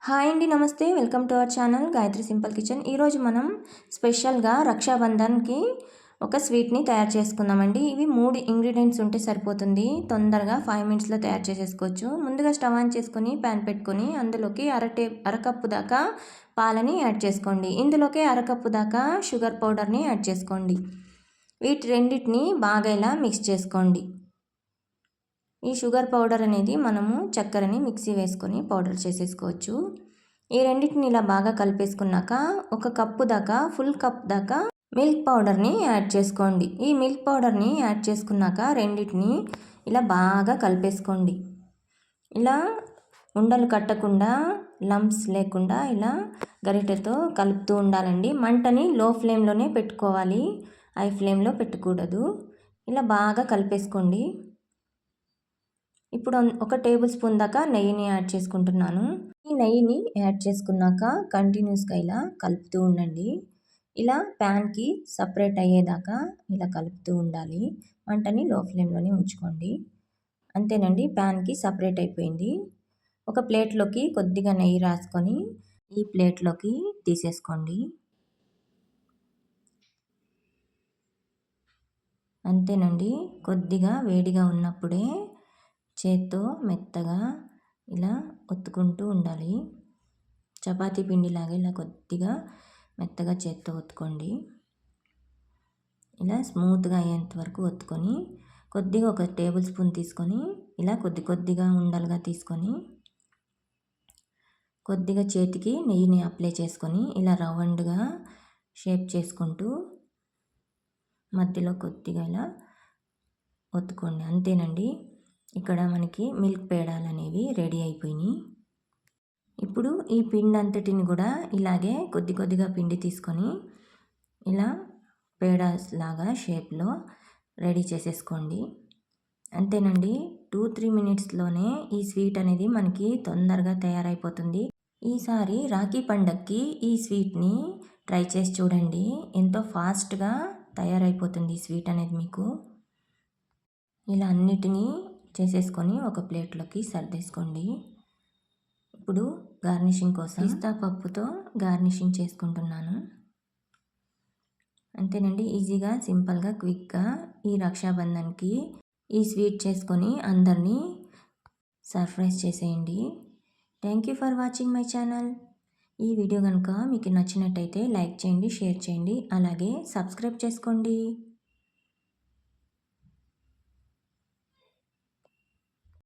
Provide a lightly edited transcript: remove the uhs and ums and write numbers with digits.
Hi అండి, నమస్తే. Welcome to our channel Gayatri simple kitchen. ఈరోజు మనం స్పెషల్గా రక్షాబంధన్కి ఒక స్వీట్ని తయారు చేసుకుందామండి. ఇవి 3 ఇంగ్రీడియంట్స్ ఉంటే సరిపోతుంది. తొందరగా 5 మినిట్స్లో తయారు చేసేసుకోవచ్చు. ముందుగా స్టవ్ ఆన్ చేసుకొని ప్యాన్ పెట్టుకొని అందులోకి అరకప్పు దాకా పాలని యాడ్ చేసుకోండి. ఇందులోకి అరకప్పు దాకా షుగర్ పౌడర్ని యాడ్ చేసుకోండి. వీటి రెండింటిని బాగా ఇలా మిక్స్ చేసుకోండి. ఈ షుగర్ పౌడర్ అనేది మనము చక్కెరని మిక్సీ వేసుకొని పౌడర్ చేసేసుకోవచ్చు. ఈ రెండింటిని ఇలా బాగా కలిపేసుకున్నాక ఒక కప్పు దాకా ఫుల్ కప్ దాకా మిల్క్ పౌడర్ని యాడ్ చేసుకోండి. ఈ మిల్క్ పౌడర్ని యాడ్ చేసుకున్నాక రెండింటిని ఇలా బాగా కలిపేసుకోండి. ఇలా ఉండలు కట్టకుండా లంప్స్ లేకుండా ఇలా గరిటెతో కలుపుతూ ఉండాలండి. మంటని లో ఫ్లేమ్లోనే పెట్టుకోవాలి, హై ఫ్లేమ్లో పెట్టకూడదు. ఇలా బాగా కలిపేసుకోండి. ఇప్పుడు ఒక టేబుల్ స్పూన్ దాకా నెయ్యిని యాడ్ చేసుకుంటున్నాను. ఈ నెయ్యిని యాడ్ చేసుకున్నాక కంటిన్యూస్గా ఇలా కలుపుతూ ఉండండి. ఇలా ప్యాన్కి సపరేట్ అయ్యేదాకా ఇలా కలుపుతూ ఉండాలి. మంటని లో ఫ్లేమ్లోనే ఉంచుకోండి. అంతేనండి, ప్యాన్కి సపరేట్ అయిపోయింది. ఒక ప్లేట్లోకి కొద్దిగా నెయ్యి రాసుకొని ఈ ప్లేట్లోకి తీసేసుకోండి. అంతేనండి, కొద్దిగా వేడిగా ఉన్నప్పుడే చేత్తో మెత్తగా ఇలా ఒత్తుకుంటూ ఉండాలి. చపాతీ పిండిలాగా ఇలా కొద్దిగా మెత్తగా చేత్తో ఒత్తుకోండి. ఇలా స్మూత్గా అయ్యేంత వరకు ఒత్తుకొని కొద్దిగా ఒక టేబుల్ స్పూన్ తీసుకొని ఇలా కొద్దిగా ఉండలుగా తీసుకొని కొద్దిగా చేతికి నెయ్యిని అప్లై చేసుకొని ఇలా రౌండ్గా షేప్ చేసుకుంటూ మధ్యలో కొద్దిగా ఇలా ఒత్తుకోండి. అంతేనండి, ఇక్కడ మనకి మిల్క్ పేడాలు అనేవి రెడీ అయిపోయినాయి. ఇప్పుడు ఈ పిండి అంతటిని కూడా ఇలాగే కొద్దిగా పిండి తీసుకొని ఇలా పేడాస్ లాగా షేప్లో రెడీ చేసేసుకోండి. అంతేనండి, 2-3 మినిట్స్లోనే ఈ స్వీట్ అనేది మనకి తొందరగా తయారైపోతుంది. ఈసారి రాఖీ పండగకి ఈ స్వీట్ని ట్రై చేసి చూడండి. ఎంతో ఫాస్ట్గా తయారైపోతుంది ఈ స్వీట్ అనేది మీకు. ఇలా అన్నిటినీ చేసేసుకొని ఒక ప్లేట్లోకి సర్దేసుకోండి. ఇప్పుడు గార్నిషింగ్ కోసం పిస్తా పప్పుతో గార్నిషింగ్ చేసుకుంటున్నాను. అంతేనండి, ఈజీగా సింపుల్గా క్విక్గా ఈ రక్షాబంధన్కి ఈ స్వీట్ చేసుకొని అందరినీ సర్ప్రైజ్ చేసేయండి. Thank you for watching my channel. ఈ వీడియో కనుక మీకు నచ్చినట్టయితే లైక్ చేయండి, షేర్ చేయండి, అలాగే సబ్స్క్రైబ్ చేసుకోండి.